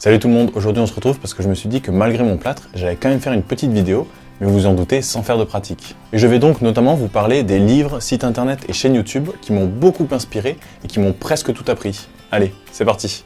Salut tout le monde, aujourd'hui on se retrouve parce que je me suis dit que malgré mon plâtre, j'allais quand même faire une petite vidéo, mais vous vous en doutez, sans faire de pratique. Et je vais donc notamment vous parler des livres, sites internet et chaînes YouTube qui m'ont beaucoup inspiré et qui m'ont presque tout appris. Allez, c'est parti!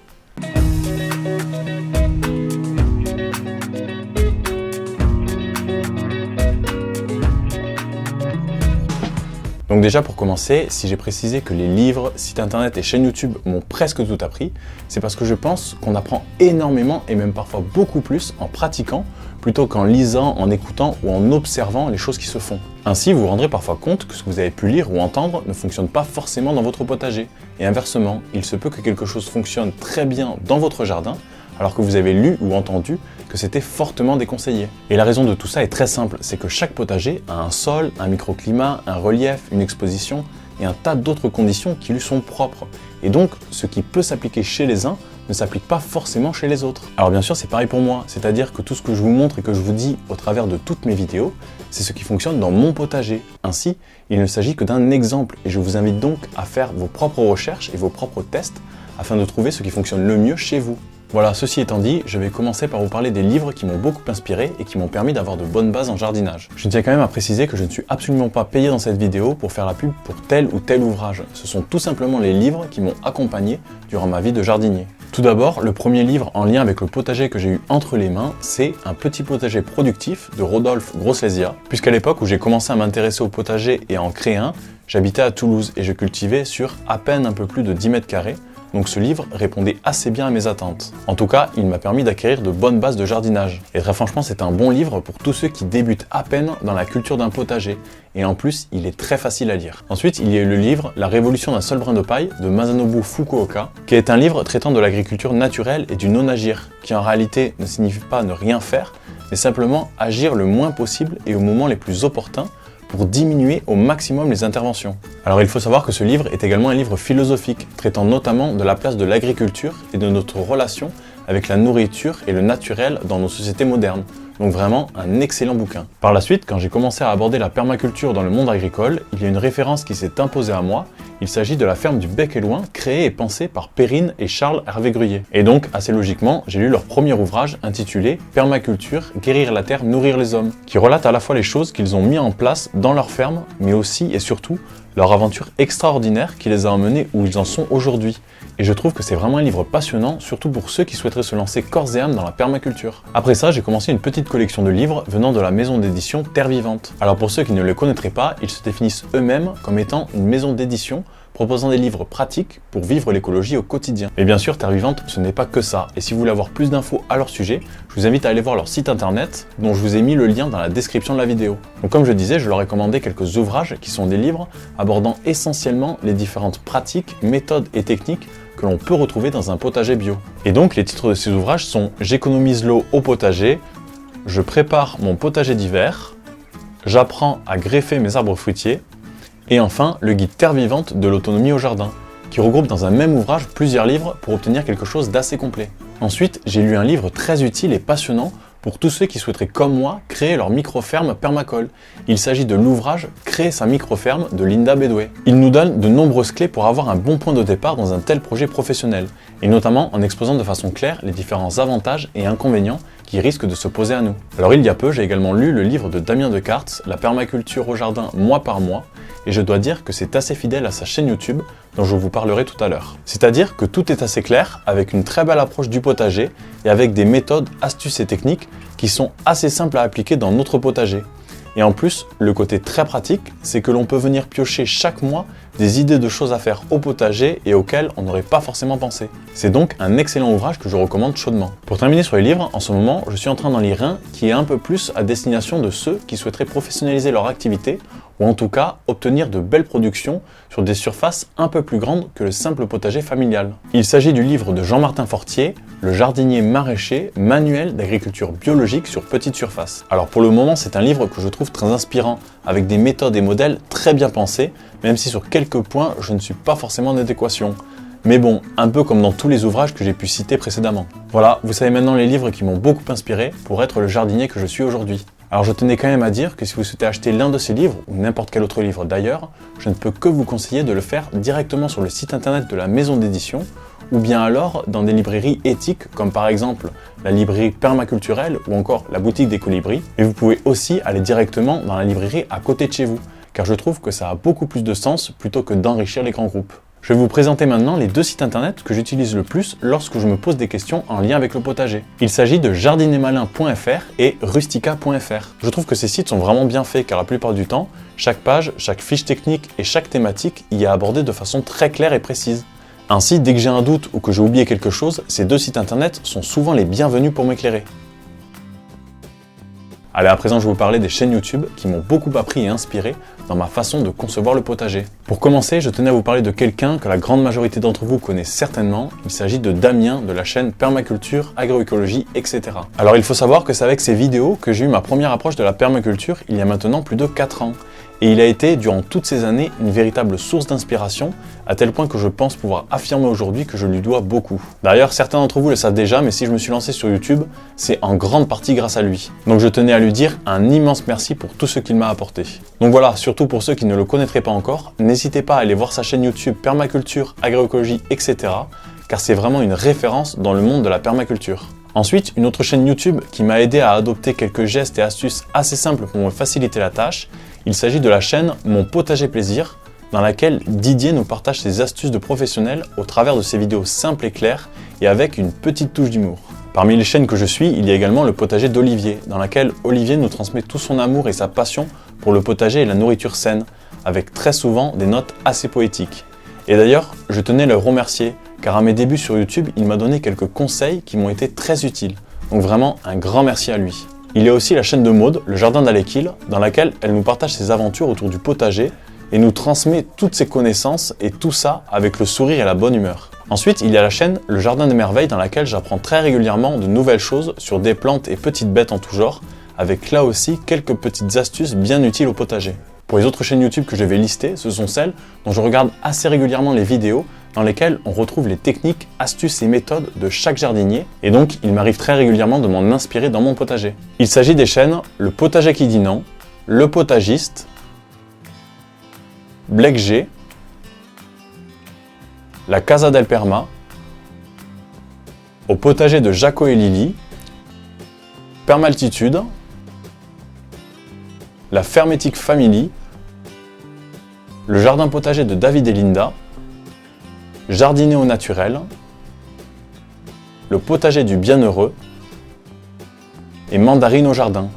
Donc déjà pour commencer, si j'ai précisé que les livres, sites internet et chaînes YouTube m'ont presque tout appris, c'est parce que je pense qu'on apprend énormément et même parfois beaucoup plus en pratiquant plutôt qu'en lisant, en écoutant ou en observant les choses qui se font. Ainsi, vous vous rendrez parfois compte que ce que vous avez pu lire ou entendre ne fonctionne pas forcément dans votre potager. Et inversement, il se peut que quelque chose fonctionne très bien dans votre jardin alors que vous avez lu ou entendu que c'était fortement déconseillé. Et la raison de tout ça est très simple, c'est que chaque potager a un sol, un microclimat, un relief, une exposition et un tas d'autres conditions qui lui sont propres. Et donc, ce qui peut s'appliquer chez les uns ne s'applique pas forcément chez les autres. Alors bien sûr, c'est pareil pour moi, c'est-à-dire que tout ce que je vous montre et que je vous dis au travers de toutes mes vidéos, c'est ce qui fonctionne dans mon potager. Ainsi, il ne s'agit que d'un exemple et je vous invite donc à faire vos propres recherches et vos propres tests afin de trouver ce qui fonctionne le mieux chez vous. Voilà, ceci étant dit, je vais commencer par vous parler des livres qui m'ont beaucoup inspiré et qui m'ont permis d'avoir de bonnes bases en jardinage. Je tiens quand même à préciser que je ne suis absolument pas payé dans cette vidéo pour faire la pub pour tel ou tel ouvrage. Ce sont tout simplement les livres qui m'ont accompagné durant ma vie de jardinier. Tout d'abord, le premier livre en lien avec le potager que j'ai eu entre les mains, c'est Un petit potager productif de Rodolphe Groslesia. Puisqu'à l'époque où j'ai commencé à m'intéresser au potager et à en créer un, j'habitais à Toulouse et je cultivais sur à peine un peu plus de 10 mètres carrés. Donc ce livre répondait assez bien à mes attentes. En tout cas, il m'a permis d'acquérir de bonnes bases de jardinage. Et très franchement, c'est un bon livre pour tous ceux qui débutent à peine dans la culture d'un potager. Et en plus, il est très facile à lire. Ensuite, il y a eu le livre La révolution d'un seul brin de paille de Masanobu Fukuoka, qui est un livre traitant de l'agriculture naturelle et du non-agir, qui en réalité ne signifie pas ne rien faire, mais simplement agir le moins possible et au moment les plus opportuns, pour diminuer au maximum les interventions. Alors il faut savoir que ce livre est également un livre philosophique, traitant notamment de la place de l'agriculture et de notre relation avec la nourriture et le naturel dans nos sociétés modernes. Donc vraiment un excellent bouquin. Par la suite, quand j'ai commencé à aborder la permaculture dans le monde agricole, il y a une référence qui s'est imposée à moi. Il s'agit de la ferme du Bec et Loin, créée et pensée par Perrine et Charles Hervé Gruyé. Et donc, assez logiquement, j'ai lu leur premier ouvrage intitulé Permaculture, guérir la terre, nourrir les hommes, qui relate à la fois les choses qu'ils ont mis en place dans leur ferme, mais aussi et surtout leur aventure extraordinaire qui les a emmenés où ils en sont aujourd'hui. Et je trouve que c'est vraiment un livre passionnant, surtout pour ceux qui souhaiteraient se lancer corps et âme dans la permaculture. Après ça, j'ai commencé une petite collection de livres venant de la maison d'édition Terre Vivante. Alors pour ceux qui ne le connaîtraient pas, ils se définissent eux-mêmes comme étant une maison d'édition proposant des livres pratiques pour vivre l'écologie au quotidien. Et bien sûr, Terre Vivante, ce n'est pas que ça. Et si vous voulez avoir plus d'infos à leur sujet, je vous invite à aller voir leur site internet, dont je vous ai mis le lien dans la description de la vidéo. Donc comme je disais, je leur ai commandé quelques ouvrages qui sont des livres abordant essentiellement les différentes pratiques, méthodes et techniques que l'on peut retrouver dans un potager bio. Et donc les titres de ces ouvrages sont J'économise l'eau au potager, Je prépare mon potager d'hiver, J'apprends à greffer mes arbres fruitiers, et enfin, le guide Terre Vivante de l'autonomie au jardin, qui regroupe dans un même ouvrage plusieurs livres pour obtenir quelque chose d'assez complet. Ensuite, j'ai lu un livre très utile et passionnant pour tous ceux qui souhaiteraient, comme moi, créer leur micro-ferme permacole. Il s'agit de l'ouvrage Créer sa micro-ferme de Linda Bedoué. Il nous donne de nombreuses clés pour avoir un bon point de départ dans un tel projet professionnel, et notamment en exposant de façon claire les différents avantages et inconvénients qui risquent de se poser à nous. Alors il y a peu, j'ai également lu le livre de Damien Descartes, La permaculture au jardin mois par mois, et je dois dire que c'est assez fidèle à sa chaîne YouTube dont je vous parlerai tout à l'heure. C'est-à-dire que tout est assez clair, avec une très belle approche du potager et avec des méthodes, astuces et techniques qui sont assez simples à appliquer dans notre potager. Et en plus, le côté très pratique, c'est que l'on peut venir piocher chaque mois des idées de choses à faire au potager et auxquelles on n'aurait pas forcément pensé. C'est donc un excellent ouvrage que je recommande chaudement. Pour terminer sur les livres, en ce moment, je suis en train d'en lire un qui est un peu plus à destination de ceux qui souhaiteraient professionnaliser leur activité ou en tout cas obtenir de belles productions sur des surfaces un peu plus grandes que le simple potager familial. Il s'agit du livre de Jean-Martin Fortier, Le jardinier maraîcher, manuel d'agriculture biologique sur petite surface. Alors pour le moment, c'est un livre que je trouve très inspirant, avec des méthodes et modèles très bien pensés, même si sur quelques points, je ne suis pas forcément en adéquation. Mais bon, un peu comme dans tous les ouvrages que j'ai pu citer précédemment. Voilà, vous savez maintenant les livres qui m'ont beaucoup inspiré pour être le jardinier que je suis aujourd'hui. Alors je tenais quand même à dire que si vous souhaitez acheter l'un de ces livres, ou n'importe quel autre livre d'ailleurs, je ne peux que vous conseiller de le faire directement sur le site internet de la maison d'édition, ou bien alors dans des librairies éthiques comme par exemple la librairie permaculturelle ou encore la boutique des colibris. Et vous pouvez aussi aller directement dans la librairie à côté de chez vous, car je trouve que ça a beaucoup plus de sens plutôt que d'enrichir les grands groupes. Je vais vous présenter maintenant les deux sites internet que j'utilise le plus lorsque je me pose des questions en lien avec le potager. Il s'agit de jardinermalin.fr et rustica.fr. Je trouve que ces sites sont vraiment bien faits car la plupart du temps, chaque page, chaque fiche technique et chaque thématique y est abordée de façon très claire et précise. Ainsi, dès que j'ai un doute ou que j'ai oublié quelque chose, ces deux sites internet sont souvent les bienvenus pour m'éclairer. Allez, à présent, je vais vous parler des chaînes YouTube qui m'ont beaucoup appris et inspiré dans ma façon de concevoir le potager. Pour commencer, je tenais à vous parler de quelqu'un que la grande majorité d'entre vous connaît certainement. Il s'agit de Damien de la chaîne Permaculture, Agroécologie, etc. Alors, il faut savoir que c'est avec ces vidéos que j'ai eu ma première approche de la permaculture il y a maintenant plus de 4 ans. Et il a été, durant toutes ces années, une véritable source d'inspiration, à tel point que je pense pouvoir affirmer aujourd'hui que je lui dois beaucoup. D'ailleurs, certains d'entre vous le savent déjà, mais si je me suis lancé sur YouTube, c'est en grande partie grâce à lui. Donc je tenais à lui dire un immense merci pour tout ce qu'il m'a apporté. Donc voilà, surtout pour ceux qui ne le connaîtraient pas encore, n'hésitez pas à aller voir sa chaîne YouTube Permaculture, Agroécologie, etc. car c'est vraiment une référence dans le monde de la permaculture. Ensuite, une autre chaîne YouTube qui m'a aidé à adopter quelques gestes et astuces assez simples pour me faciliter la tâche, il s'agit de la chaîne Mon Potager Plaisir, dans laquelle Didier nous partage ses astuces de professionnel au travers de ses vidéos simples et claires et avec une petite touche d'humour. Parmi les chaînes que je suis, il y a également le potager d'Olivier, dans laquelle Olivier nous transmet tout son amour et sa passion pour le potager et la nourriture saine, avec très souvent des notes assez poétiques. Et d'ailleurs, je tenais à le remercier, car à mes débuts sur YouTube, il m'a donné quelques conseils qui m'ont été très utiles. Donc vraiment, un grand merci à lui. Il y a aussi la chaîne de Maude, Le Jardin d'Alekil, dans laquelle elle nous partage ses aventures autour du potager et nous transmet toutes ses connaissances et tout ça avec le sourire et la bonne humeur. Ensuite, il y a la chaîne Le Jardin des Merveilles dans laquelle j'apprends très régulièrement de nouvelles choses sur des plantes et petites bêtes en tout genre, avec là aussi quelques petites astuces bien utiles au potager. Pour les autres chaînes YouTube que je vais lister, ce sont celles dont je regarde assez régulièrement les vidéos dans lesquelles on retrouve les techniques, astuces et méthodes de chaque jardinier, et donc il m'arrive très régulièrement de m'en inspirer dans mon potager. Il s'agit des chaînes Le Potager qui dit non, Le Potagiste, Black G, La Casa del Perma, Au Potager de Jaco et Lily, Permaltitude, La Fermétique Family, Le Jardin Potager de David et Linda, Jardiner au naturel, Le Potager du Bienheureux et Mandarine au jardin.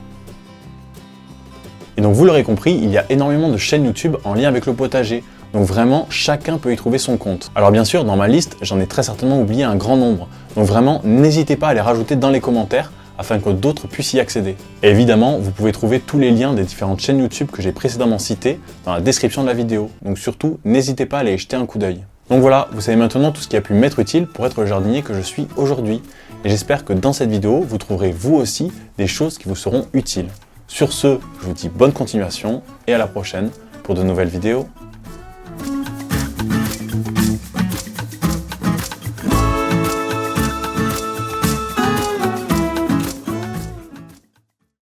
Et donc vous l'aurez compris, il y a énormément de chaînes YouTube en lien avec le potager. Donc vraiment, chacun peut y trouver son compte. Alors bien sûr, dans ma liste, j'en ai très certainement oublié un grand nombre. Donc vraiment, n'hésitez pas à les rajouter dans les commentaires afin que d'autres puissent y accéder. Et évidemment, vous pouvez trouver tous les liens des différentes chaînes YouTube que j'ai précédemment citées dans la description de la vidéo. Donc surtout, n'hésitez pas à aller y jeter un coup d'œil. Donc voilà, vous savez maintenant tout ce qui a pu m'être utile pour être le jardinier que je suis aujourd'hui. Et j'espère que dans cette vidéo, vous trouverez vous aussi des choses qui vous seront utiles. Sur ce, je vous dis bonne continuation et à la prochaine pour de nouvelles vidéos.